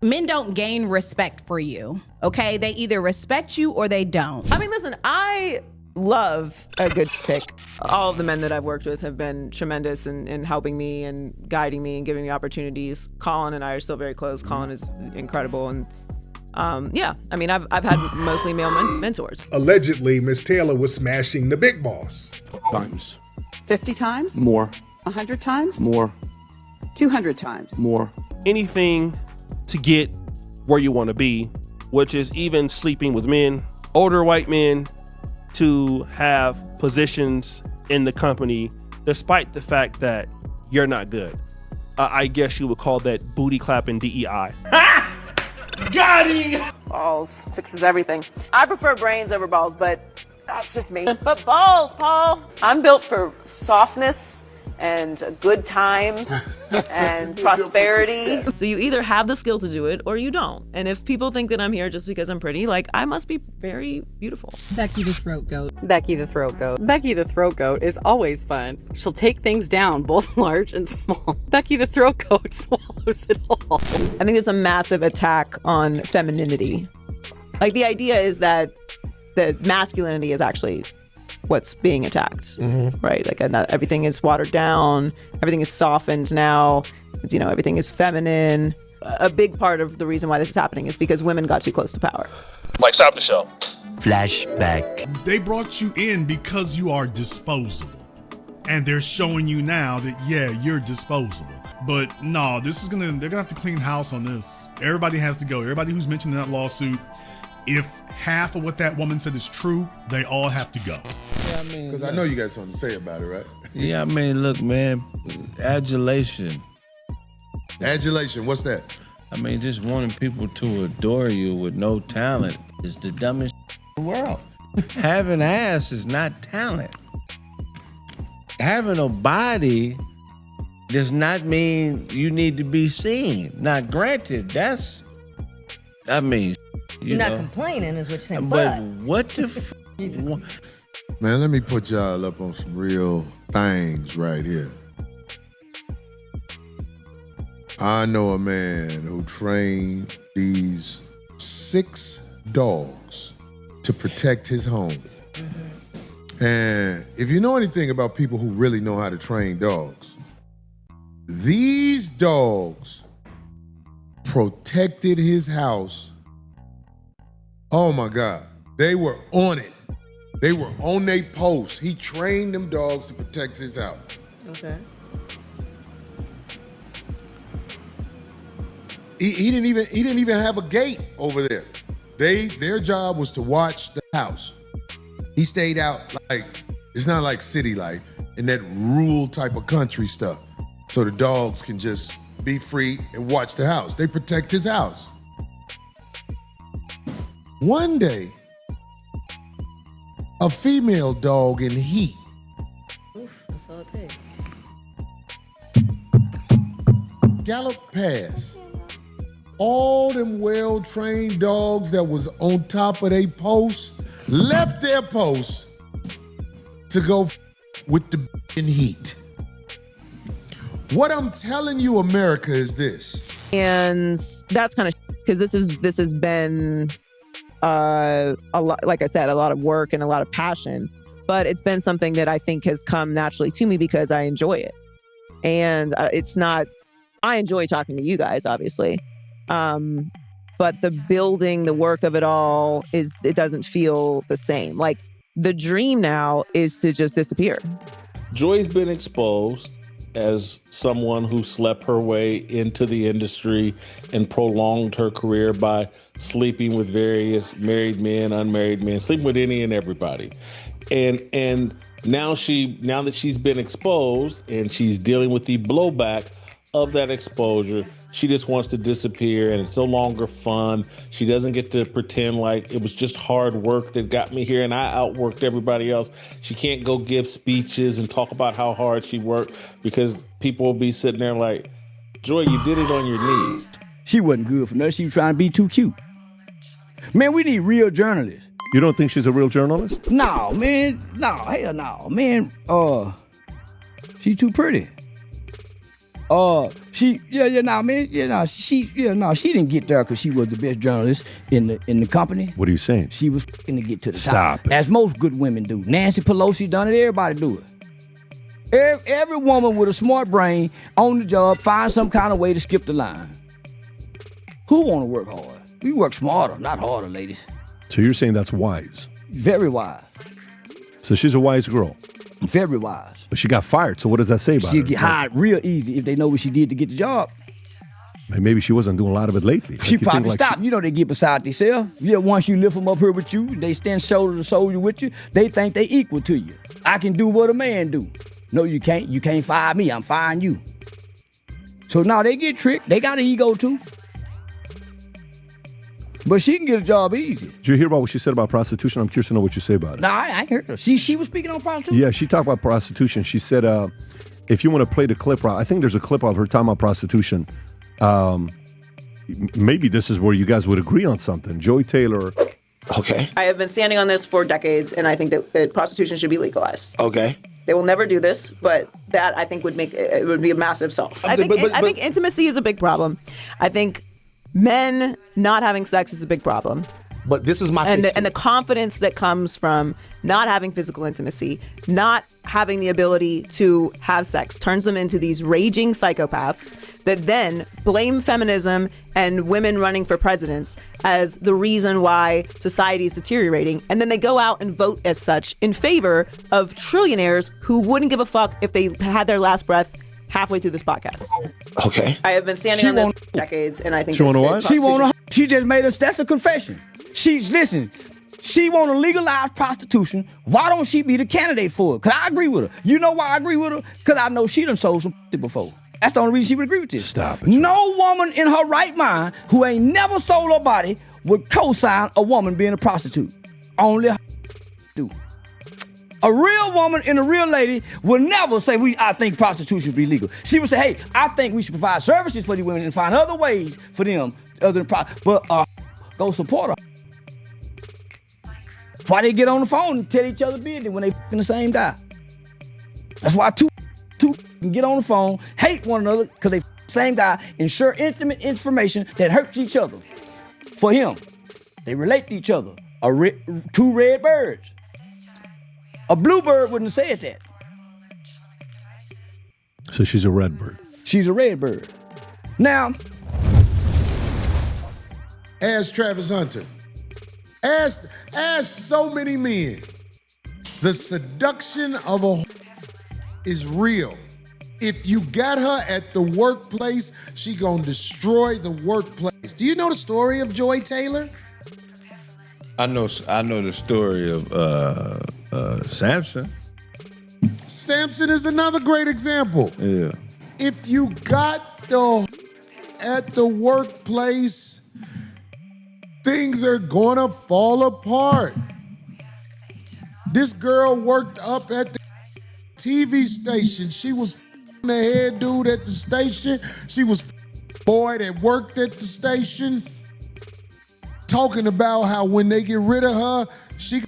Men don't gain respect for you, okay? They either respect you or they don't. I mean, listen, I love a good pick. All of the men that I've worked with have been tremendous in helping me and guiding me and giving me opportunities. Colin and I are still very close. Colin is incredible. And yeah, I mean, I've had mostly male mentors. Allegedly, Miss Taylor was smashing the big boss. Times. 50 times? More. 100 times? More. 200 times? More. Anything to get where you want to be, which is even sleeping with men, older white men, to have positions in the company, despite the fact that you're not good. I guess you would call that booty clapping DEI. Got him! Balls fixes everything. I prefer brains over balls, but that's just me. But balls, Paul. I'm built for softness and good times and prosperity. So you either have the skill to do it or you don't. And if people think that I'm here just because I'm pretty, like, I must be very beautiful. Becky the Throat Goat. Becky the Throat Goat. Becky the Throat Goat is always fun. She'll take things down, both large and small. Becky the Throat Goat swallows it all. I think there's a massive attack on femininity. Like, the idea is that masculinity is actually what's being attacked, right? Like, everything is watered down, everything is softened now, you know, everything is feminine. A big part of the reason why this is happening is because women got too close to power. Like, stop the show. Flashback. They brought you in because you are disposable. And they're showing you now that, yeah, you're disposable. But no, they're gonna have to clean house on this. Everybody has to go. Everybody who's mentioned in that lawsuit, if half of what that woman said is true, they all have to go. Yeah, I mean, because I know you got something to say about it, right? Yeah, I mean, look, man, adulation. Adulation, what's that? I mean, just wanting people to adore you with no talent is the dumbest in the world. Having ass is not talent. Having a body does not mean you need to be seen. Now, granted, You're not complaining is what you're saying, but what the f***? Man, let me put y'all up on some real things right here. I know a man who trained these 6 dogs to protect his home. And if you know anything about people who really know how to train dogs, these dogs protected his house. Oh my God, they were on it. They were on their post. He trained them dogs to protect his house. Okay. He didn't even have a gate over there. Their job was to watch the house. He stayed out, like, it's not like city life and that rural type of country stuff. So the dogs can just be free and watch the house. They protect his house. One day, a female dog in heat. Oof, that's all it takes. Galloped past all them well-trained dogs that was on top of their post, left their post to go with the in heat. What I'm telling you, America, is this. And that's kind of because this has been a lot, like I said, a lot of work and a lot of passion, but it's been something that I think has come naturally to me because I enjoy it. And I enjoy talking to you guys, obviously. But the building, the work of it all it doesn't feel the same. Like, the dream now is to just disappear. Joy's been exposed as someone who slept her way into the industry and prolonged her career by sleeping with various married men, unmarried men, sleeping with any and everybody. And now that she's been exposed and she's dealing with the blowback of that exposure, she just wants to disappear, and it's no longer fun. She doesn't get to pretend like it was just hard work that got me here and I outworked everybody else. She can't go give speeches and talk about how hard she worked because people will be sitting there like, Joy, you did it on your knees. She wasn't good for nothing. She was trying to be too cute. Man, we need real journalists. You don't think she's a real journalist? No, man. No, hell no. Man, she's too pretty. She didn't get there because she was the best journalist in the company. What are you saying? She was f***ing to get to the top. Stop it. As most good women do. Nancy Pelosi done it, everybody do it. Every woman with a smart brain on the job finds some kind of way to skip the line. Who want to work hard? We work smarter, not harder, ladies. So you're saying that's wise? Very wise. So she's a wise girl? Very wise. But she got fired, so what does that say about her? She'd get hired real easy if they know what she did to get the job. Maybe she wasn't doing a lot of it lately. She probably stopped. You know they get beside themselves. Yeah, once you lift them up here with you, they stand shoulder to shoulder with you, they think they equal to you. I can do what a man do. No, you can't. You can't fire me. I'm firing you. So now they get tricked. They got an ego too. But she can get a job easy. Did you hear about what she said about prostitution? I'm curious to know what you say about it. No, I heard her. She was speaking on prostitution? Yeah, she talked about prostitution. She said, if you want to play the clip, I think there's a clip of her talking about prostitution. Maybe this is where you guys would agree on something. JoyTaylor. Okay. I have been standing on this for decades, and I think that prostitution should be legalized. Okay. They will never do this, but that I think would be a massive solve. I think intimacy is a big problem. I think men not having sex is a big problem. But this is my and the confidence that comes from not having physical intimacy, not having the ability to have sex, turns them into these raging psychopaths that then blame feminism and women running for presidents as the reason why society is deteriorating. And then they go out and vote as such in favor of trillionaires who wouldn't give a fuck if they had their last breath halfway through this podcast. Okay. I have been standing on this for decades, and I think she just made us. That's a confession. She want to legalize prostitution. Why don't she be the candidate for it? Cause I agree with her. You know why I agree with her? Cause I know she done sold some before. That's the only reason she would agree with this. Stop it. No woman in her right mind who ain't never sold her body would co-sign a woman being a prostitute. Only do. A real woman and a real lady will never say, I think prostitution should be legal. She would say, hey, I think we should provide services for these women and find other ways for them other than but go support her. Why they get on the phone and tell each other business when they f***ing the same guy? That's why two can get on the phone, hate one another because they f*** the same guy, and share intimate information that hurts each other. For him, they relate to each other. Two red birds. A bluebird wouldn't have said that. So she's a red bird. She's a red bird. Now, ask Travis Hunter. Ask so many men. The seduction of a is real. If you got her at the workplace, she gonna destroy the workplace. Do you know the story of JoyTaylor? I know the story of Samson. Samson is another great example. Yeah. If you got the at the workplace, things are gonna fall apart. This girl worked up at the TV station. She was the head dude at the station. She was boy that worked at the station. Talking about how when they get rid of her, she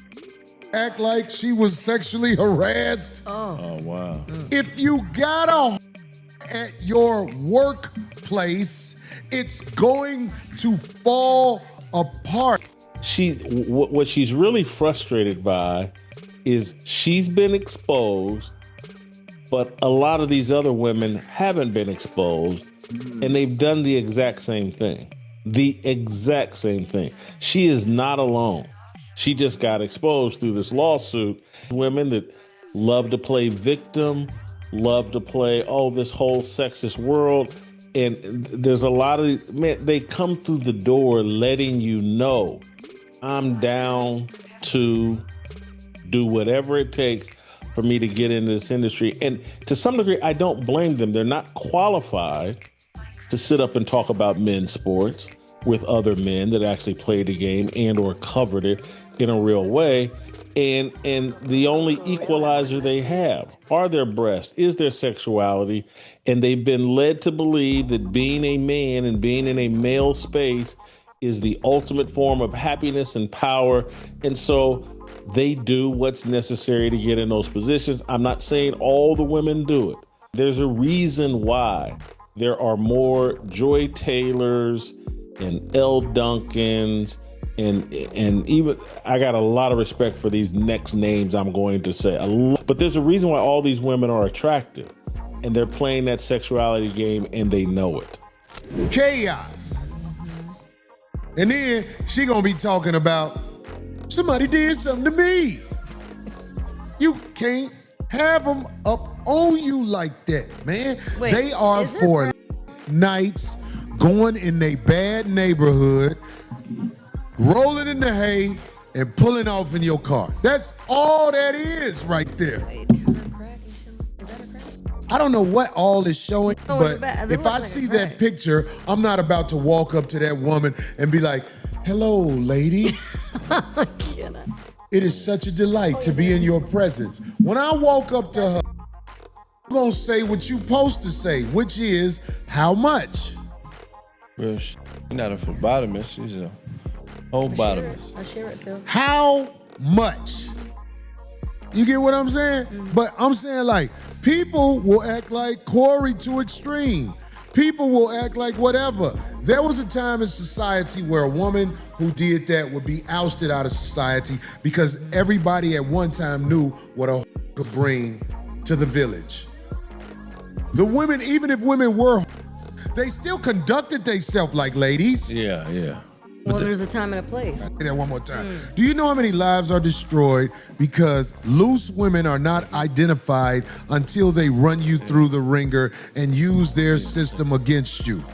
act like she was sexually harassed. Oh wow. If you got a at your workplace, it's going to fall apart. What she's really frustrated by is she's been exposed, but a lot of these other women haven't been exposed, and they've done the exact same thing. The exact same thing. She is not alone. She just got exposed through this lawsuit. Women that love to play victim, love to play, this whole sexist world. And there's a lot of, they come through the door letting you know, I'm down to do whatever it takes for me to get into this industry. And to some degree, I don't blame them. They're not qualified to sit up and talk about men's sports with other men that actually played the game and or covered it in a real way. And the only equalizer they have are their breasts, is their sexuality. And they've been led to believe that being a man and being in a male space is the ultimate form of happiness and power. And so they do what's necessary to get in those positions. I'm not saying all the women do it. There's a reason why there are more JoyTaylors and L. Duncans and even I got a lot of respect for these next names I'm going to say. But there's a reason why all these women are attractive, and they're playing that sexuality game and they know it. Chaos. And then she gonna be talking about somebody did something to me. You can't have them up on you like that, man. Wait, they are for nights, going in a bad neighborhood, rolling in the hay, and pulling off in your car. That's all that is right there. I don't know what all is showing, but if I see that picture, I'm not about to walk up to that woman and be like, hello, lady. It is such a delight to be in your presence. When I walk up to her, I'm gonna say what you supposed to say, which is, how much? Well, she's not a phlebotomist, she's a whole-bottomist. I'll share it, Phil. How much? You get what I'm saying? But I'm saying, like, people will act like Corey to extreme. People will act like whatever. There was a time in society where a woman who did that would be ousted out of society because everybody at one time knew what a could bring to the village. The women, even if women were, they still conducted themselves like ladies. Yeah. Well, there's a time and a place. Say that one more time. Do you know how many lives are destroyed because loose women are not identified until they run you through the ringer and use their system against you?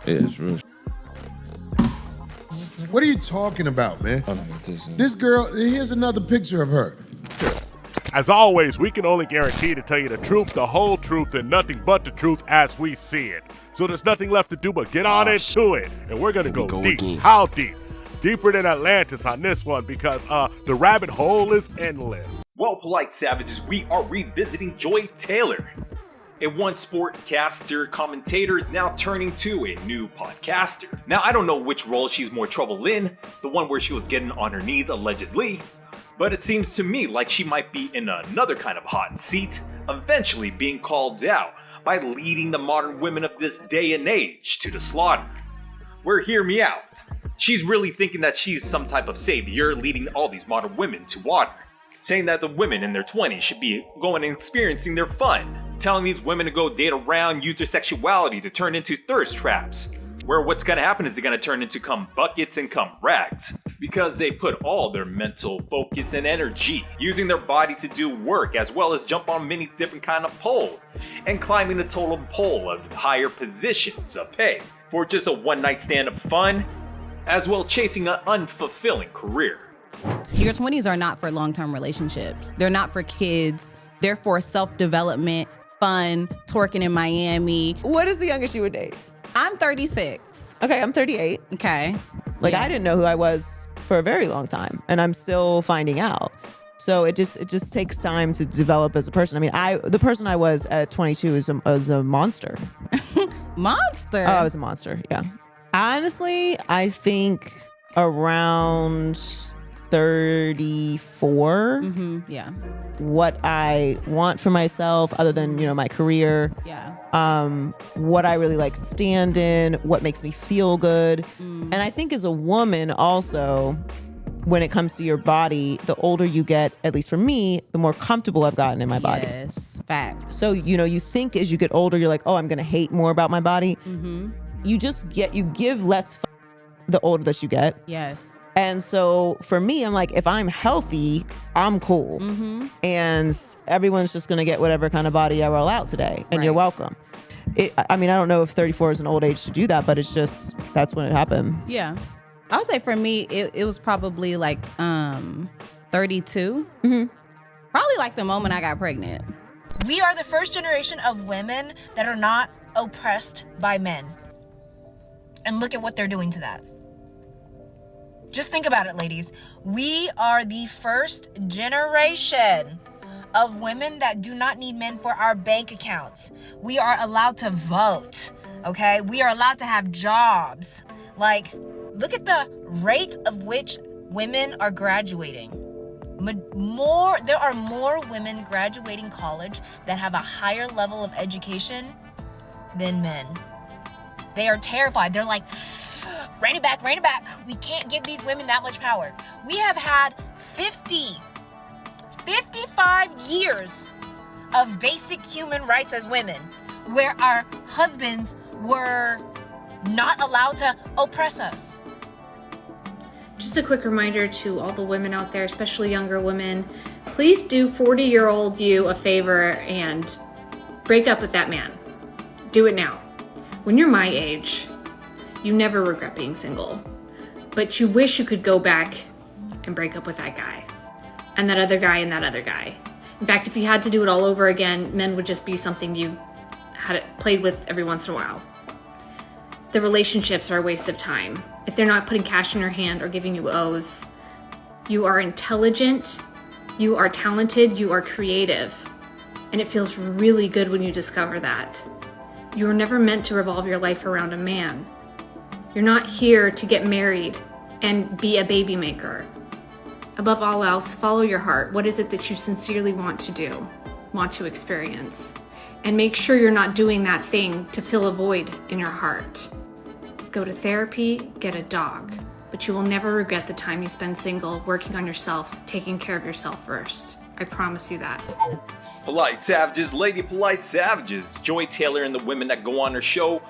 It's real. What are you talking about, man? This girl, here's another picture of her. As always, we can only guarantee to tell you the truth, the whole truth, and nothing but the truth as we see it. So there's nothing left to do but get on into it. And we're going to go deep. Again. How deep? Deeper than Atlantis on this one because the rabbit hole is endless. Well, polite savages, we are revisiting JoyTaylor. A once sportcaster commentator is now turning to a new podcaster. Now, I don't know which role she's more trouble in, the one where she was getting on her knees allegedly, but it seems to me like she might be in another kind of hot seat, eventually being called out by leading the modern women of this day and age to the slaughter. Where hear me out. She's really thinking that she's some type of savior leading all these modern women to water, saying that the women in their 20s should be going and experiencing their fun, telling these women to go date around, use their sexuality to turn into thirst traps, where what's gonna happen is they're gonna turn into cum buckets and cum rags, because they put all their mental focus and energy using their bodies to do work, as well as jump on many different kind of poles and climbing the totem pole of higher positions of pay for just a one night stand of fun, as well chasing an unfulfilling career. Your 20s are not for long-term relationships. They're not for kids. They're for self-development, fun, twerking in Miami. What is the youngest you would date? I'm 36. Okay, I'm 38. Okay. Like, I didn't know who I was for a very long time, and I'm still finding out. So it just takes time to develop as a person. I mean, the person I was at 22 was a monster. Monster? Oh, I was a monster, yeah. Honestly, I think around 34. Yeah. What I want for myself, other than, my career. Yeah. What I really like stand in, what makes me feel good. And I think as a woman also, when it comes to your body, the older you get, at least for me, the more comfortable I've gotten in my body. Yes, fact. So, you think as you get older, you're like, oh, I'm going to hate more about my body. You give less the older that you get. Yes. And so for me, I'm like, if I'm healthy, I'm cool. And everyone's just going to get whatever kind of body I roll out today. And you're welcome. I don't know if 34 is an old age to do that, but it's just, that's when it happened. Yeah. I would say for me, it was probably like 32. Probably like the moment I got pregnant. We are the first generation of women that are not oppressed by men. And look at what they're doing to that. Just think about it, ladies. We are the first generation of women that do not need men for our bank accounts. We are allowed to vote, okay? We are allowed to have jobs. Like, look at the rate of which women are graduating. There are more women graduating college that have a higher level of education than men. They are terrified. They're like, rein it back, rein it back. We can't give these women that much power. We have had 55 years of basic human rights as women, where our husbands were not allowed to oppress us. Just a quick reminder to all the women out there, especially younger women, please do 40-year-old you a favor and break up with that man. Do it now. When you're my age, you never regret being single, but you wish you could go back and break up with that guy and that other guy and that other guy. In fact, if you had to do it all over again, men would just be something you had played with every once in a while. The relationships are a waste of time. If they're not putting cash in your hand or giving you O's, you are intelligent, you are talented, you are creative. And it feels really good when you discover that. You were never meant to revolve your life around a man. You're not here to get married and be a baby maker. Above all else, follow your heart. What is it that you sincerely want to do, want to experience? And make sure you're not doing that thing to fill a void in your heart. Go to therapy, get a dog, but you will never regret the time you spend single, working on yourself, taking care of yourself first. I promise you that. Polite Savages, Lady Polite Savages, JoyTaylor and the women that go on her show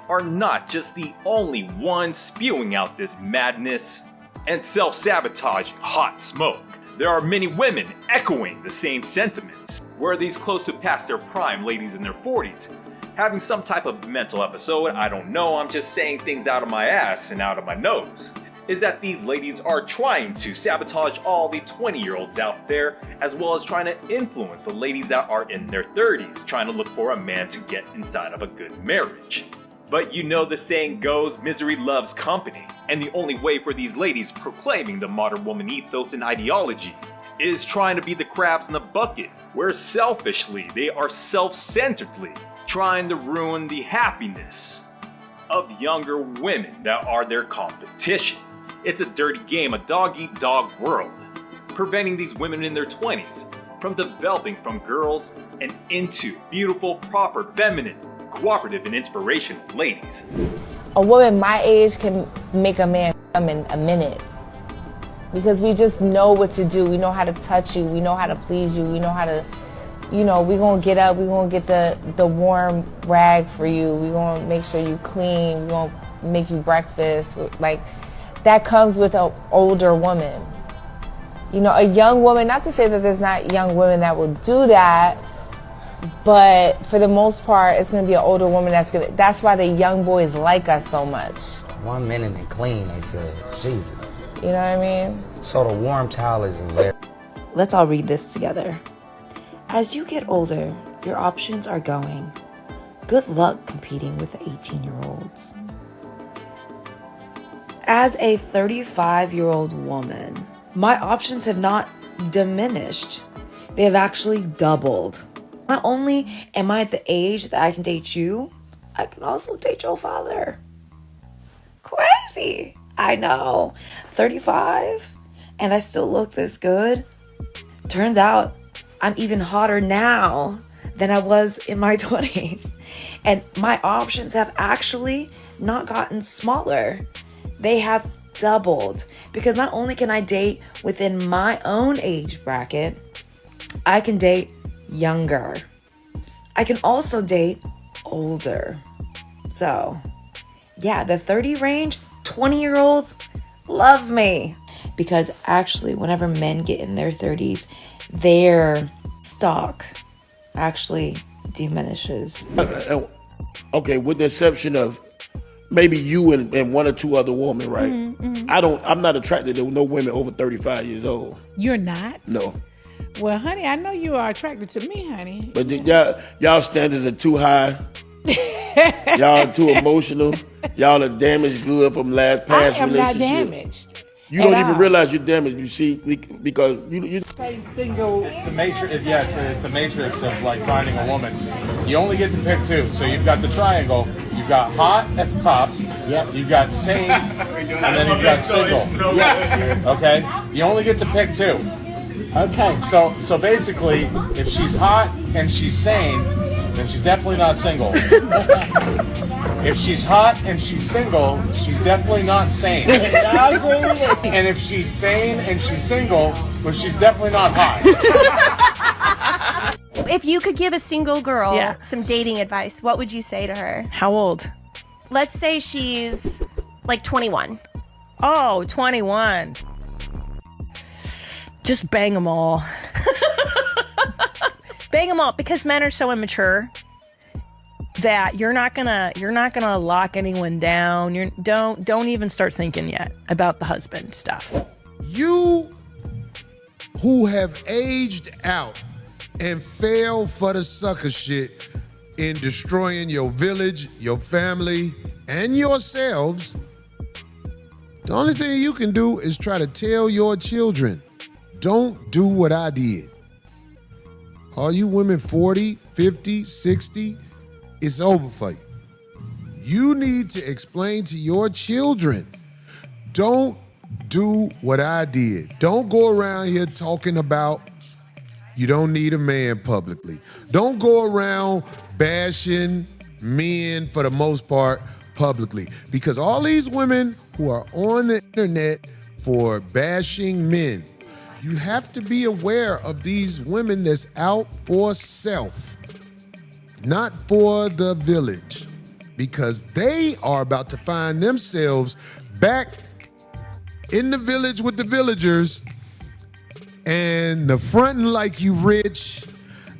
are not just the only ones spewing out this madness and self-sabotaging hot smoke. There are many women echoing the same sentiments. Were these close to past their prime ladies in their 40s? Having some type of mental episode, I don't know, I'm just saying things out of my ass and out of my nose. Is that these ladies are trying to sabotage all the 20-year-olds out there, as well as trying to influence the ladies that are in their 30s, trying to look for a man to get inside of a good marriage. But you know the saying goes, misery loves company, and the only way for these ladies proclaiming the modern woman ethos and ideology is trying to be the crabs in the bucket, where selfishly they are self-centeredly trying to ruin the happiness of younger women that are their competition. It's a dirty game, a dog-eat-dog world, preventing these women in their 20s from developing from girls and into beautiful, proper, feminine, cooperative, and inspirational ladies. A woman my age can make a man come in a minute because we just know what to do. We know how to touch you. We know how to please you. We know how to, we're going to get up. We're going to get the warm rag for you. We're going to make sure you clean. We're going to make you breakfast. Like, that comes with an older woman. A young woman, not to say that there's not young women that will do that, but for the most part, it's going to be an older woman that's why the young boys like us so much. 1 minute and clean, they said. Jesus. You know what I mean? So the warm towel is in there. Let's all read this together. As you get older, your options are going. Good luck competing with the 18-year-olds. As a 35-year-old woman, my options have not diminished. They have actually doubled. Not only am I at the age that I can date you, I can also date your father. Crazy. I know. 35 and I still look this good. Turns out I'm even hotter now than I was in my 20s. And my options have actually not gotten smaller. They have doubled. Because not only can I date within my own age bracket, I can date younger. I can also date older. So, yeah, the 30 range, 20-year-olds love me. Because actually, whenever men get in their 30s, their stock actually diminishes. Okay, with the exception of maybe you and one or two other women, right? Mm-hmm. I'm not attracted to no women over 35 years old. You're not? No. Well, honey, I know you are attracted to me, honey. But y'all standards are too high. Y'all too emotional. Y'all are damaged good from past I am not relationship. damaged. You don't even realize you're damaged. You see, because you single. It's the matrix. Yeah, it's a matrix of like finding a woman. You only get to pick two. So you've got the triangle. You've got hot at the top. Yep. You've got sane, and then you've got single. Yeah. Okay. You only get to pick two. Okay. So basically, if she's hot and she's sane, then she's definitely not single. If she's hot and she's single, she's definitely not sane. And if she's sane and she's single, well, she's definitely not hot. If you could give a single girl some dating advice, what would you say to her? How old? Let's say she's like 21. Oh, 21. Just bang them all. Bang them all, because men are so immature that you're not gonna lock anyone down. Don't even start thinking yet about the husband stuff. You who have aged out and fell for the sucker shit in destroying your village, your family, and yourselves, the only thing you can do is try to tell your children, don't do what I did. All you women 40, 50, 60, it's over for you. You need to explain to your children, don't do what I did. Don't go around here talking about you don't need a man publicly. Don't go around bashing men for the most part publicly, because all these women who are on the internet for bashing men, you have to be aware of these women that's out for self, not for the village, because they are about to find themselves back in the village with the villagers, and the fronting like you rich,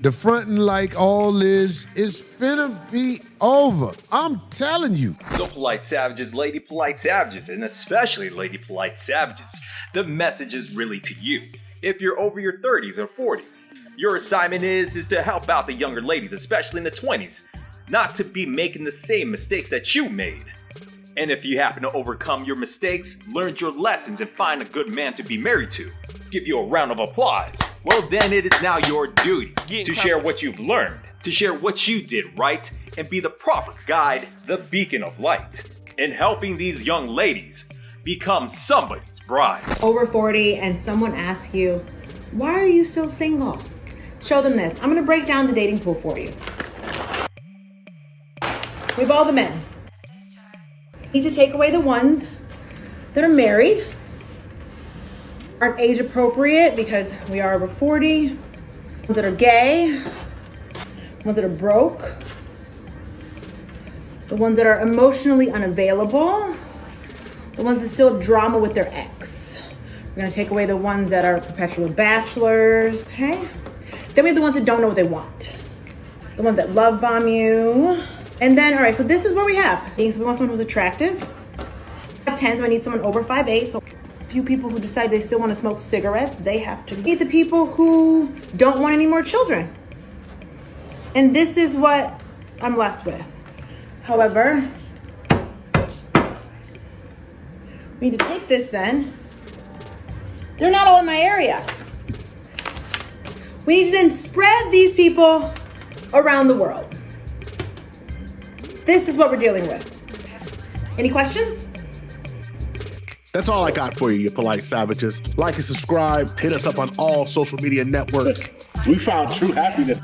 the fronting like all this is finna be over. I'm telling you. So polite savages, lady polite savages, and especially lady polite savages, the message is really to you. If you're over your 30s or 40s, your assignment is to help out the younger ladies, especially in the 20s, not to be making the same mistakes that you made. And if you happen to overcome your mistakes, learn your lessons, and find a good man to be married to, give you a round of applause. Well, then it is now your duty to share what you've learned, to share what you did right, and be the proper guide, the beacon of light, in helping these young ladies become somebody's bride. Over 40 and someone asks you, why are you still single? Show them this. I'm gonna break down the dating pool for you. We have all the men. Need to take away the ones that are married, aren't age appropriate because we are over 40, ones that are gay, ones that are broke, the ones that are emotionally unavailable, the ones that still have drama with their ex. We're gonna take away the ones that are perpetual bachelors, okay? Then we have the ones that don't know what they want, the ones that love bomb you. And then, all right, so this is what we have. So we want someone who's attractive. 5'10", so I need someone over 5'8". So a few people who decide they still want to smoke cigarettes, they have to meet the people who don't want any more children. And this is what I'm left with. However, we need to take this then. They're not all in my area. We need to then spread these people around the world. This is what we're dealing with. Any questions? That's all I got for you, you polite savages. Like and subscribe. Hit us up on all social media networks. We found true happiness.